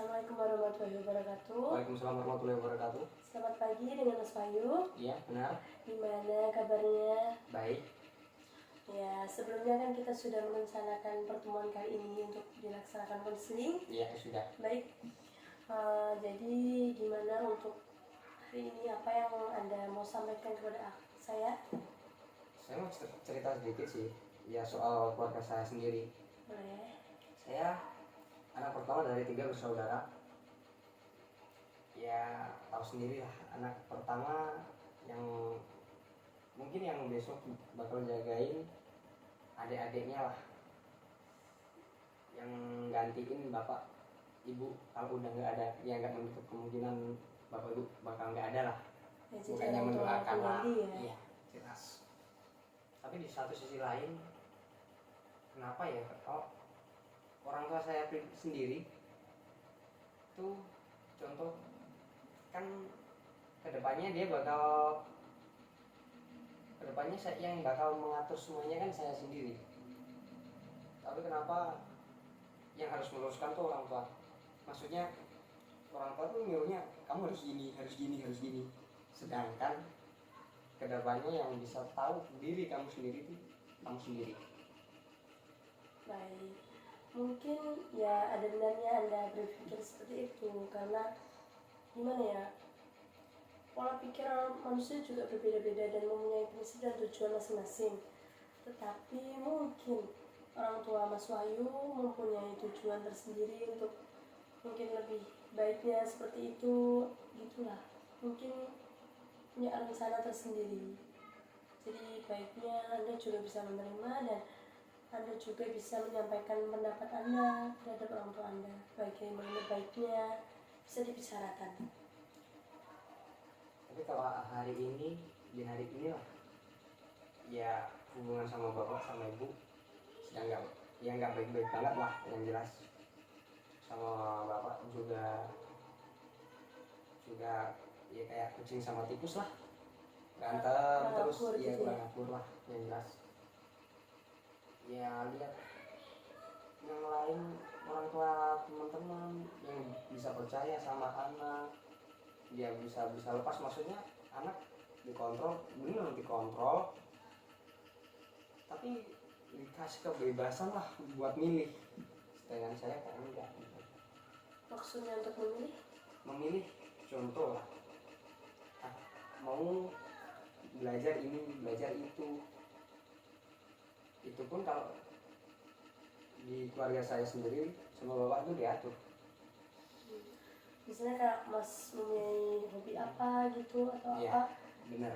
Assalamualaikum warahmatullahi wabarakatuh. Waalaikumsalam warahmatullahi wabarakatuh. Selamat pagi dengan Mas Wahyu. Iya, benar. Gimana kabarnya? Baik. Ya, sebelumnya kan kita sudah merencanakan pertemuan kali ini untuk dilaksanakan konseling. Iya, sudah. Baik. Jadi gimana untuk hari ini, apa yang Anda mau sampaikan kepada saya? Saya mau cerita sedikit sih, ya soal keluarga saya sendiri. Boleh. Saya anak pertama dari 3 bersaudara. Ya, tahu sendiri lah, anak pertama yang mungkin yang besok bakal jagain adik-adiknya lah, yang gantiin bapak ibu kalau udah nggak ada. Ya nggak menutup kemungkinan bapak ibu bakal nggak ada lah, Ya, bukannya mendoakan lah. ya. Iya, jelas. Tapi di satu sisi lain, kenapa ya kalau orang tua saya sendiri tuh contoh kan kedepannya saya yang bakal mengatur semuanya kan saya sendiri. Tapi kenapa yang harus meluruskan tuh orang tua? Maksudnya orang tua tuh nyuruhnya kamu harus gini, harus gini, harus gini. Sedangkan kedepannya yang bisa tahu diri kamu sendiri tuh kamu sendiri. Baik, mungkin ya ada benarnya Anda berpikir seperti itu, karena gimana ya, pola pikir manusia juga berbeda-beda dan mempunyai prinsip dan tujuan masing-masing. Tetapi mungkin orang tua Mas Wahyu mempunyai tujuan tersendiri untuk mungkin lebih baiknya seperti itu, gitulah. Mungkin punya rencana tersendiri. Jadi baiknya Anda juga bisa menerima dan Anda juga bisa menyampaikan pendapat Anda terhadap orang tua Anda. Bagaimana baiknya bisa dibicarakan. Tapi kalau di hari ini lah, ya hubungan sama bapak sama ibu sedang nggak baik-baik banget lah, yang jelas. Sama bapak juga ya kayak kucing sama tikus lah, berantem terus, ya kurang akur lah, yang jelas. Ya lihat yang lain, orang tua teman-teman yang bisa percaya sama anak, dia bisa lepas. Maksudnya anak dikontrol, bener dikontrol, tapi dikasih kebebasan lah buat milih. Sedangkan saya kok enggak. Maksudnya untuk memilih contoh lah, mau belajar ini, belajar itu pun kalau di keluarga saya sendiri sama bapak itu diatur. Misalnya kayak Mas mempunyai hobi apa gitu atau ya, apa? Benar.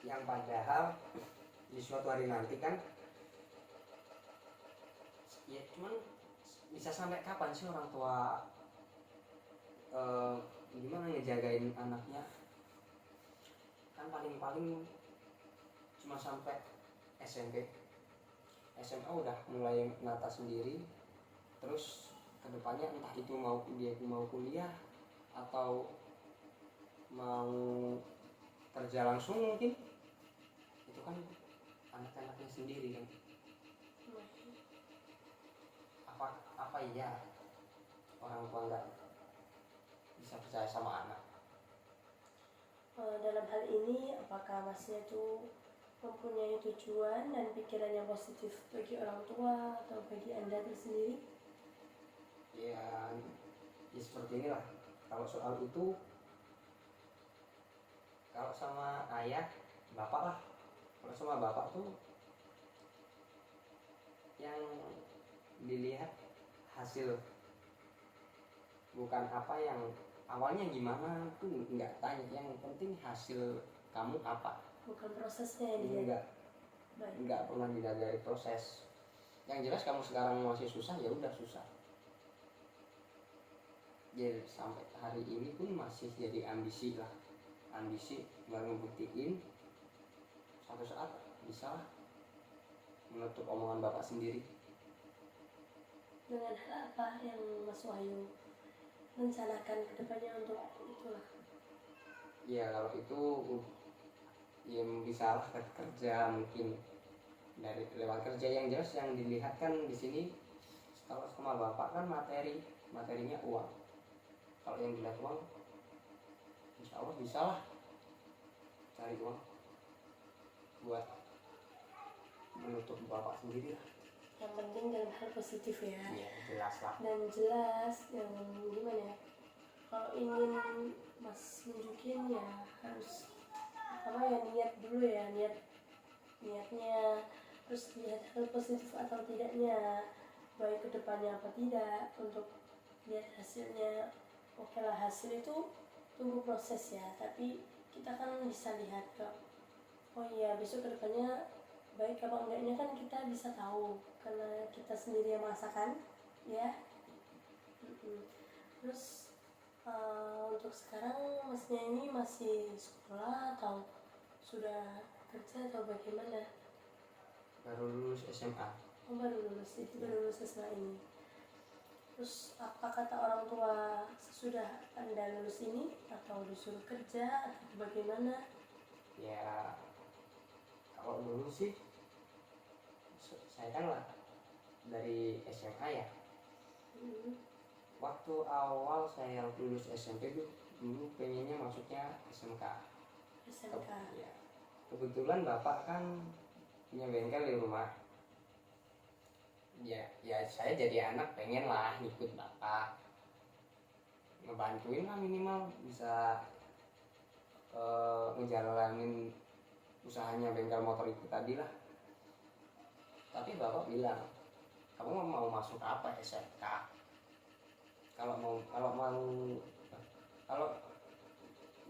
Yang padahal di suatu hari nanti kan, ya cuman bisa sampai kapan sih orang tua gimana ngejagain anaknya? Kan paling cuma sampai SMP, SMA udah mulai nata sendiri. Terus kedepannya entah itu mau kuliah atau mau kerja langsung, mungkin itu kan anak-anaknya sendiri kan. Apa iya orang tua nggak bisa percaya sama anak? Dalam hal ini, apakah Masnya itu mempunyai tujuan dan pikiran yang positif bagi orang tua atau bagi Anda tersendiri? Ya seperti inilah. Kalau soal itu, kalau sama ayah, bapak lah. Kalau sama bapak tuh yang dilihat hasil, bukan apa yang awalnya gimana tuh nggak tanya. Yang penting hasil kamu apa, bukan prosesnya yang dilihat. Nggak pernah dilihat dari proses. Yang jelas kamu sekarang masih susah, ya udah susah. Jadi sampai hari ini pun masih jadi ambisi buat ngebuktiin suatu saat bisa menutup omongan bapak sendiri. Dengan hal apa yang Mas Wahyu rencanakan ke depannya untuk itulah? Ya kalau itu ya bisa lah kerja, mungkin dari lewat kerja. Yang jelas yang dilihat kan di sini kalau sama bapak kan materinya uang. Kalau yang dilihat uang, insya Allah bisa lah cari uang buat menutup bapak sendiri lah. Yang penting dalam hal positif ya. Iya jelas lah. Dan jelas yang gimana ya, kalau ingin mas nunjukin ya harus apa ya, niat dulu ya, niatnya, terus lihat hal positif atau tidaknya, baik kedepannya apa tidak, untuk lihat hasilnya. Oke lah, hasil itu tunggu proses ya, tapi kita kan bisa lihat kok, oh iya besok kedepannya baik apa enggaknya kan kita bisa tahu karena kita sendiri yang merasakan ya. Terus untuk sekarang masnya ini masih sekolah atau sudah kerja atau bagaimana? Baru lulus SMA. Oh, baru lulus, itu baru lulus SMA ini. Terus apa kata orang tua sesudah Anda lulus ini, atau disuruh kerja atau bagaimana? Ya kalau dulu sih saya kan lah dari SMA ya. Waktu awal saya lulus SMP tuh dulu pengennya masuknya SMK. Ya. Kebetulan bapak kan punya bengkel di rumah. Ya saya jadi anak pengen lah ngikut bapak, ngebantuin lah minimal bisa ngejalanin usahanya bengkel motor itu tadi lah. Tapi bapak bilang, kamu mau masuk apa SMK? Kalau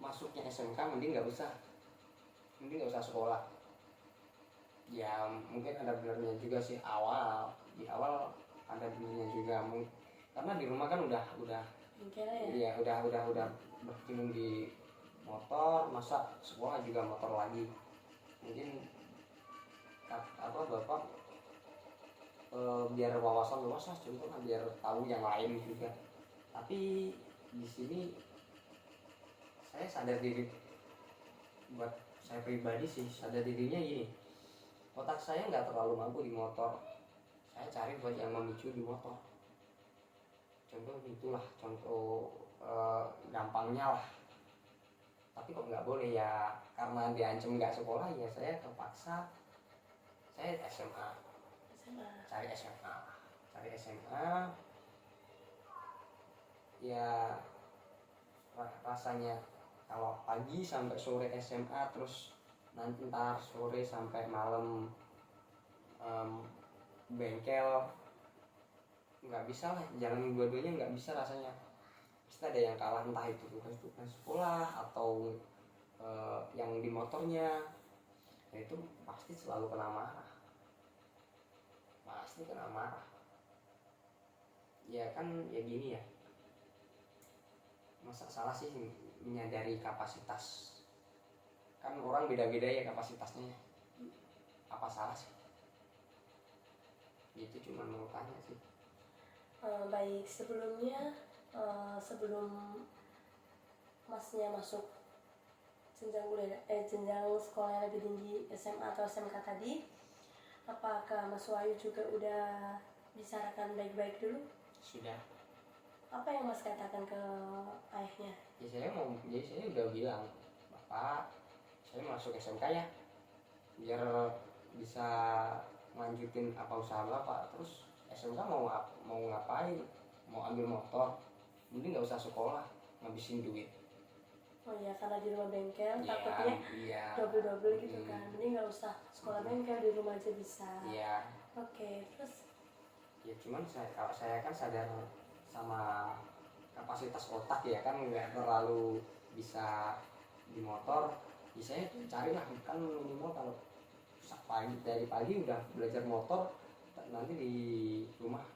masuknya SMK mending nggak usah sekolah. Ya mungkin ada benernya juga sih, di awal ada benernya juga, karena di rumah kan udah ya? Ya udah berkecimpung di motor, masa sekolah juga motor lagi. Mungkin bapak biar wawasan luas lah, contohnya biar tahu yang lain juga. Tapi di sini saya sadar diri, buat saya pribadi sih sadar dirinya gini, otak saya nggak terlalu mampu di motor, saya cari buat yang memicu di motor. Contoh gampangnya lah. Tapi kok nggak boleh ya, karena diancam nggak sekolah ya saya terpaksa saya cari SMA. Ya rasanya kalau pagi sampai sore SMA, terus nanti ntar sore sampai malam bengkel, nggak bisa lah, jalan dua-duanya nggak bisa rasanya. Pasti ada yang kalah, entah itu tugas sekolah atau yang di motornya. Nah, itu pasti selalu kena marah. Ya kan ya gini ya, masa salah sih menyadari kapasitas, kan orang beda-beda ya kapasitasnya. Apa salah sih? Itu cuma mau tanya sih. Baik, sebelumnya sebelum masnya masuk jenjang sekolah yang lebih tinggi, SMA atau SMK tadi, apakah Mas Wahyu juga udah bicarakan baik-baik dulu? Sudah. Apa yang Mas katakan ke ayahnya? Ya saya udah bilang, Bapak, saya masuk SMK ya, biar bisa lanjutin apa usaha Bapak. Terus SMK mau ngapain? Mau ambil motor, mending nggak usah sekolah, ngabisin duit. Oh iya, karena di rumah bengkel takutnya double gitu kan. Mending nggak usah sekolah bengkel, di rumah aja bisa. Iya. Oke, terus? Ya cuman kalau saya kan sadar sama kapasitas otak ya, kan nggak terlalu bisa di motor. Ya saya carilah, kan minimal kalau dari pagi udah belajar motor, nanti di rumah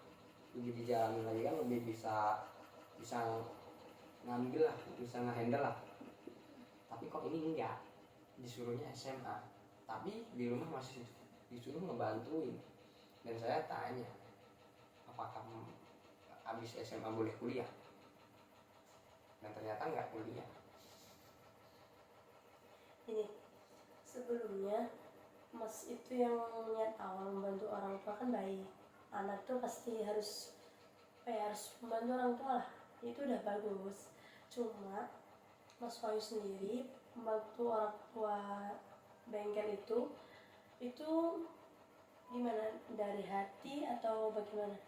lebih di jalan lagi kan lebih bisa ngambil lah, bisa ngehandle lah. Tapi kok ini enggak, disuruhnya SMA, tapi di rumah masih disuruh ngebantuin. Dan saya tanya, apakah habis SMA boleh kuliah? Dan ternyata enggak kuliah. Ini sebelumnya Mas itu yang niat awal membantu orang tua kan baik, anak tuh pasti harus harus membantu orang tua lah, itu udah bagus. Cuma Mas Wahyu sendiri membantu orang tua bengkel itu gimana, dari hati atau bagaimana?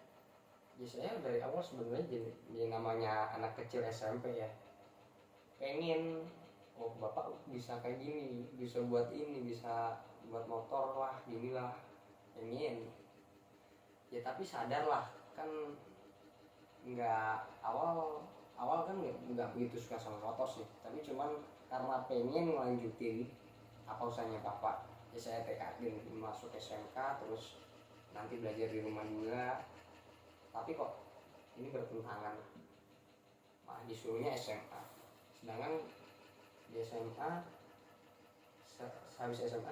Ya saya dari awal sebenarnya jadi namanya anak kecil SMP ya, pengen oh bapak bisa kayak gini, bisa buat ini, bisa buat motor lah, gini lah, pengen. Ya tapi sadar lah kan nggak awal kan nggak begitu suka sama motor sih, tapi cuman karena pengen ngelanjutin apa usahanya bapak, ya saya tekadin masuk SMK terus nanti belajar di rumah juga. Tapi kok ini bertentangan, malah disuruhnya SMA, sedangkan di SMA habis SMA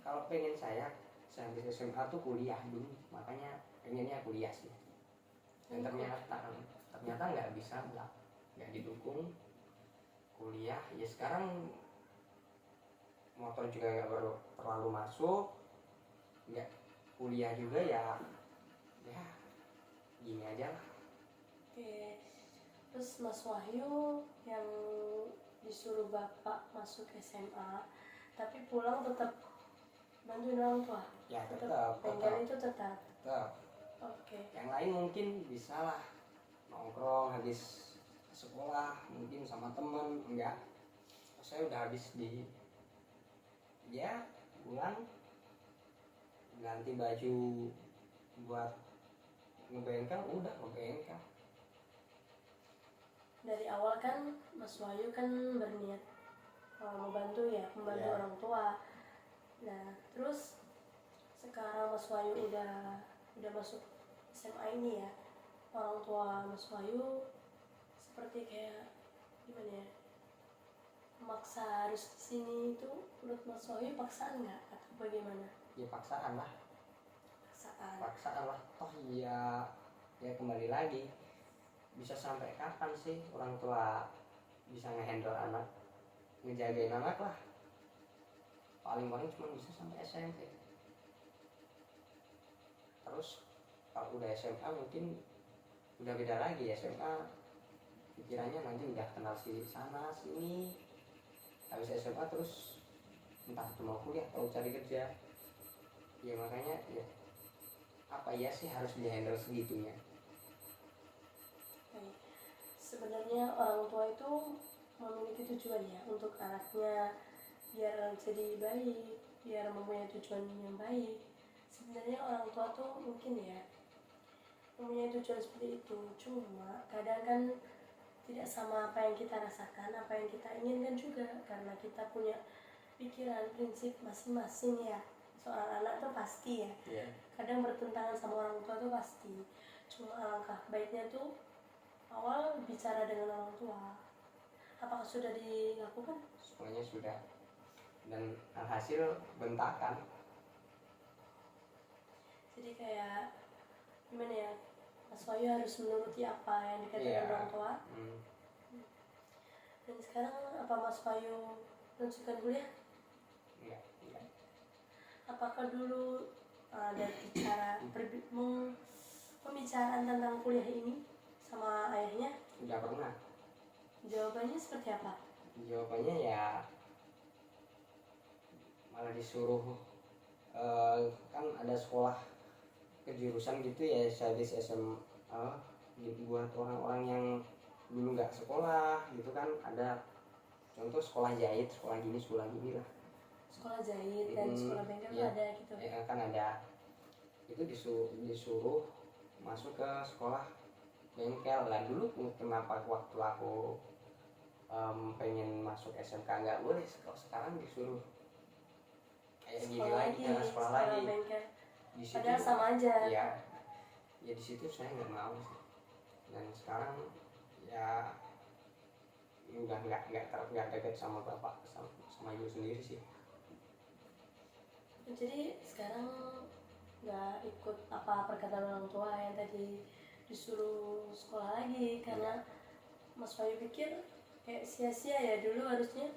kalau pengen saya habis SMA tuh kuliah dulu, makanya pengennya kuliah sih. Dan ternyata nggak bisa, nggak didukung kuliah. Ya sekarang motor juga nggak terlalu masuk, nggak kuliah juga ya gini aja lah. Oke, terus Mas Wahyu yang disuruh bapak masuk SMA tapi pulang tetap bantuin orang tua? Ya tetap bengkel itu tetap. Oke. Yang lain mungkin bisa lah nongkrong habis sekolah mungkin sama temen, enggak, saya udah habis pulang ganti baju buat ngebengkel, udah ngebengkel. Dari awal kan Mas Wahyu kan berniat membantu orang tua. Nah terus sekarang Mas Wahyu udah masuk SMA ini ya, orang tua Mas Wahyu seperti kayak gimana ya, memaksa harus di sini, itu menurut Mas Wahyu paksaan nggak atau bagaimana? Ya paksaan lah, toh ya kembali lagi, bisa sampai kapan sih orang tua bisa ngehandle anak, ngejagain anak lah, paling cuma bisa sampai SMP. Terus kalau udah SMA mungkin udah beda lagi. SMA pikirannya nanti udah kenal si sana sini, habis SMA terus entah itu mau kuliah atau cari kerja. Ya makanya ya apa ya sih harus dihandle segitunya. Sebenarnya orang tua itu memiliki tujuan ya untuk anaknya biar jadi baik, biar mempunyai tujuan yang baik. Sebenarnya orang tua tuh mungkin ya mempunyai tujuan seperti itu, cuma kadang kan tidak sama apa yang kita rasakan, apa yang kita inginkan juga, karena kita punya pikiran, prinsip masing-masing ya. Soal anak tuh pasti ya, kadang bertentangan sama orang tua tuh pasti. Cuma alangkah baiknya tuh awal bicara dengan orang tua. Apakah sudah dilakukan? Semuanya sudah, dan alhasil bentakan. Jadi kayak gimana ya, Mas Wahyu harus menuruti apa yang dikatakan orang tua. Dan sekarang apa Mas Wahyu melanjutkan kuliah? Enggak. Apakah dulu ada pembicaraan tentang kuliah ini sama ayahnya? Udah pernah. Jawabannya seperti apa? Jawabannya ya malah disuruh kan ada sekolah kejurusan gitu ya, habis SMA buat orang-orang yang dulu nggak sekolah gitu kan, ada contoh sekolah jahit, sekolah gini lah. Sekolah jahit dan sekolah bengkel ya, ada gitu ya kan ada, itu disuruh masuk ke sekolah bengkel lah. Dulu kenapa waktu aku pengen masuk SMK nggak boleh, sekarang disuruh kayak gini lagi, sekolah lagi bengkel. Di situ, padahal sama aja ya di situ saya nggak mau sih. Dan sekarang ya udah nggak dekat sama bapak, sama ibu sendiri sih. Jadi sekarang nggak ikut apa perkataan orang tua yang tadi disuruh sekolah lagi, karena Mas Wahyu pikir kayak sia-sia ya, dulu harusnya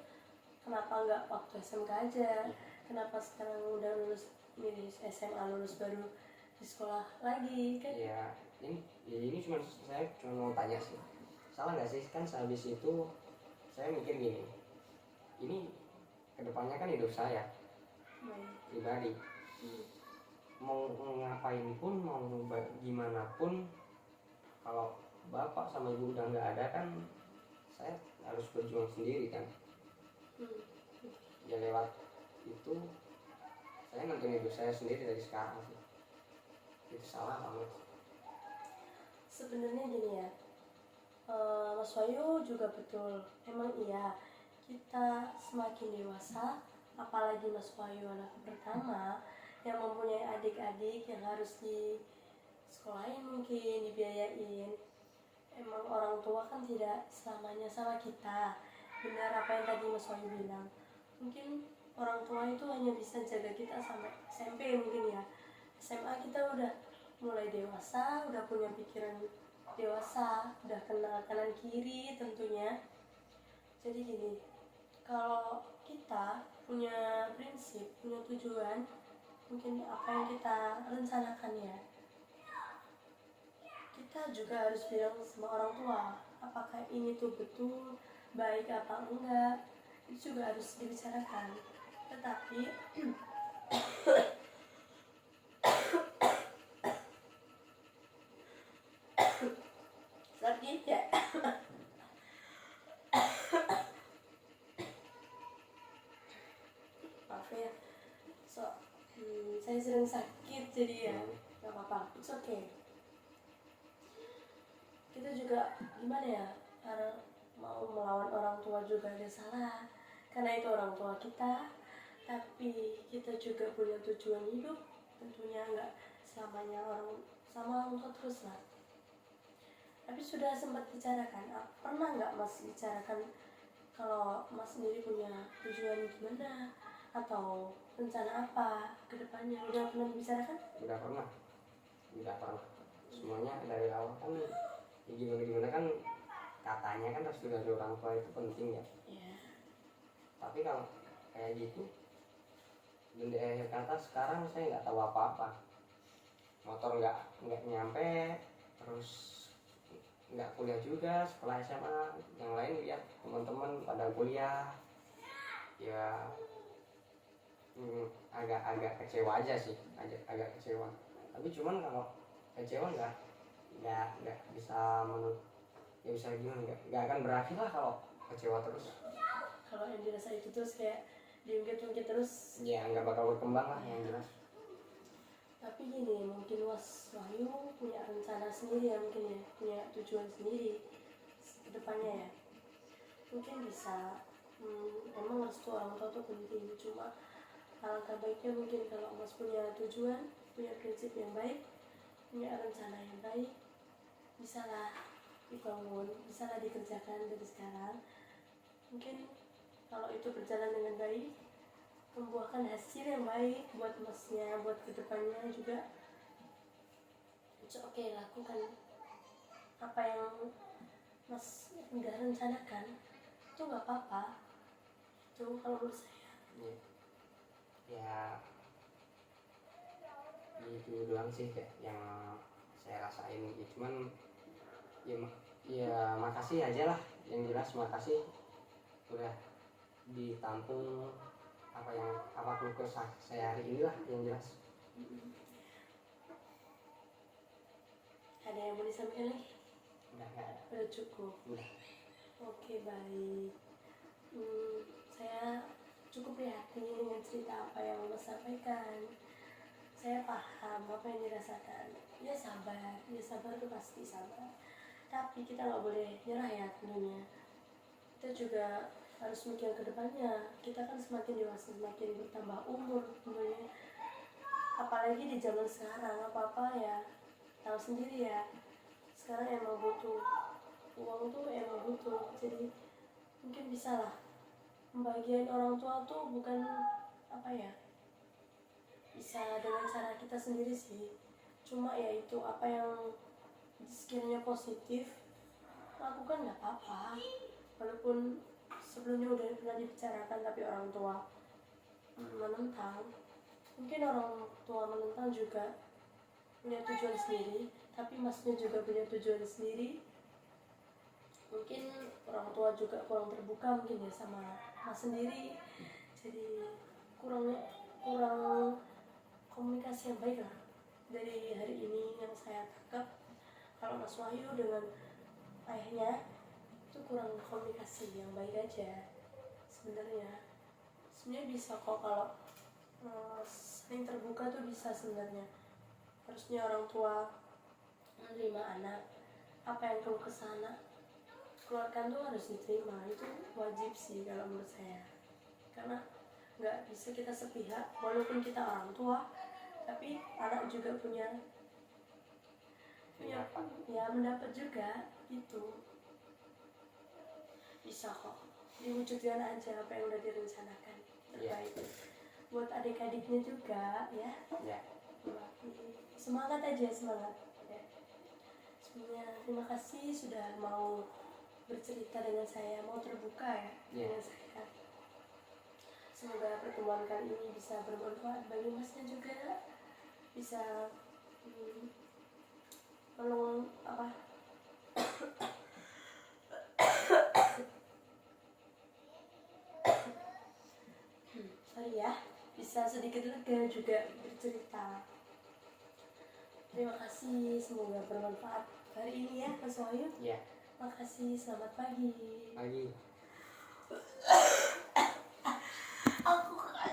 kenapa nggak waktu SMK aja, kenapa sekarang udah lulus ini SMA lulus baru di sekolah lagi kan. Ya ini saya cuma mau tanya sih, salah nggak sih kan sehabis itu saya mikir gini, ini kedepannya kan hidup saya pribadi, mau ngapain pun, mau gimana pun, kalau bapak sama ibu udah nggak ada kan saya harus berjuang sendiri kan. Ya lewat itu saya nentuin hidup saya sendiri dari sekarang sih. Itu salah banget sebenarnya gini ya, Mas Wahyu juga betul, emang iya kita semakin dewasa, apalagi Mas Wahyu anak pertama yang mempunyai adik-adik yang harus di sekolahin, mungkin dibiayain. Emang orang tua kan tidak selamanya sama kita, benar apa yang tadi Mas Wahyu bilang. Mungkin orang tua itu hanya bisa jaga kita sampai SMP mungkin ya. SMA kita udah mulai dewasa, udah punya pikiran dewasa, udah kenal kanan kiri tentunya. Jadi gini, kalau kita punya prinsip, punya tujuan, mungkin apa yang kita rencanakan ya, kita juga harus bilang sama orang tua apakah ini tuh betul, baik apa enggak, itu juga harus dibicarakan. Tetapi sakit ya. Maaf ya, saya sedang sakit jadi ya nggak apa-apa, it's okay. Kita juga gimana ya, karena mau melawan orang tua juga ada salah, karena itu orang tua kita. Tapi kita juga punya tujuan hidup, tentunya nggak selamanya orang sama orang tua terus lah. Tapi sudah sempat bicarakan, pernah nggak Mas bicarakan kalau Mas sendiri punya tujuan gimana atau rencana apa ke depannya? Udah pernah dibicarakan? Udah pernah semuanya dari awal kan ya gimana kan, katanya kan harus dari orang tua itu penting ya. Tapi kalau kayak gitu dan di akhir kata sekarang saya nggak tahu apa-apa, motor nggak nyampe, terus nggak kuliah juga setelah SMA. Yang lain lihat teman-teman pada kuliah ya, agak kecewa aja sih, agak kecewa. Tapi cuman kalau kecewa nggak bisa ya bisa gimana, nggak akan berakhir lah kalau kecewa terus. Kalau yang dirasa itu terus kayak diungkit-ungkit terus ya nggak bakal berkembang lah yang jelas. Tapi gini, mungkin Mas Wahyu punya rencana sendiri ya, mungkin ya, punya tujuan sendiri ke depannya ya. Mungkin bisa, emang restu orang tua tuh penting, cuma alangkah baiknya mungkin kalau Mas punya tujuan, punya prinsip yang baik, punya rencana yang baik, bisalah dibangun, bisalah dikerjakan dari sekarang. Mungkin kalau itu berjalan dengan baik, membuahkan hasil yang baik buat Masnya, buat kedepannya juga. Oke, lakukan apa yang Mas udah rencanakan, itu nggak apa-apa. Itu kalau menurut saya. Ya itu doang sih kayak yang saya rasain. Cuman ya makasih aja lah, yang jelas makasih udah ditampung apa keluh kesah saya hari ini lah, yang jelas. Ada yang mau disampaikan lagi? Udah cukup. Udah. Oke, baik. Saya cukup prihatin dengan cerita apa yang Mas sampaikan. Saya paham apa yang dirasakan. Ya sabar itu pasti sabar. Tapi kita nggak boleh nyerah ya tentunya. Kita juga harus mikir ke depannya. Kita kan semakin dewasa, semakin bertambah umur tentunya. Apalagi di zaman sekarang, apa-apa ya tahu sendiri ya. Sekarang emang butuh uang tuh, emang butuh. Jadi mungkin bisa lah, pembagian orang tua tuh bukan apa ya, bisa dengan cara kita sendiri sih. Cuma ya itu apa yang sekiranya positif lakukan, nggak apa-apa. Walaupun sebelumnya udah pernah dibicarakan tapi orang tua menentang, mungkin orang tua menentang juga punya tujuan sendiri, tapi masnya juga punya tujuan sendiri. Mungkin orang tua juga kurang terbuka mungkin ya sama mas sendiri, jadi kurang komunikasi yang baik lah. Dari hari ini yang saya tangkap, kalau Mas Wahyu dengan ayahnya itu kurang komunikasi yang baik aja. Sebenarnya bisa kok kalau saling terbuka tuh bisa sebenarnya. Harusnya orang tua menerima anak, apa yang keluh kesana keluarkan tuh harus diterima, itu wajib sih kalau menurut saya. Karena nggak bisa kita sepihak, walaupun kita orang tua, tapi anak juga punya ya mendapat juga gitu. Bisa kok diwujudkan aja apa yang udah direncanakan terbaik buat adik-adiknya juga ya. Semangat aja, semangat ya. Sebenarnya terima kasih sudah mau bercerita dengan saya, mau terbuka ya dengan saya. Semoga pertemuan kali ini bisa bermanfaat bagi masnya juga, bisa menolong sorry ya, bisa sedikit lega juga bercerita. Terima kasih, semoga bermanfaat hari ini ya Mas Wahyu. Iya. Makasih, selamat pagi. Pagi.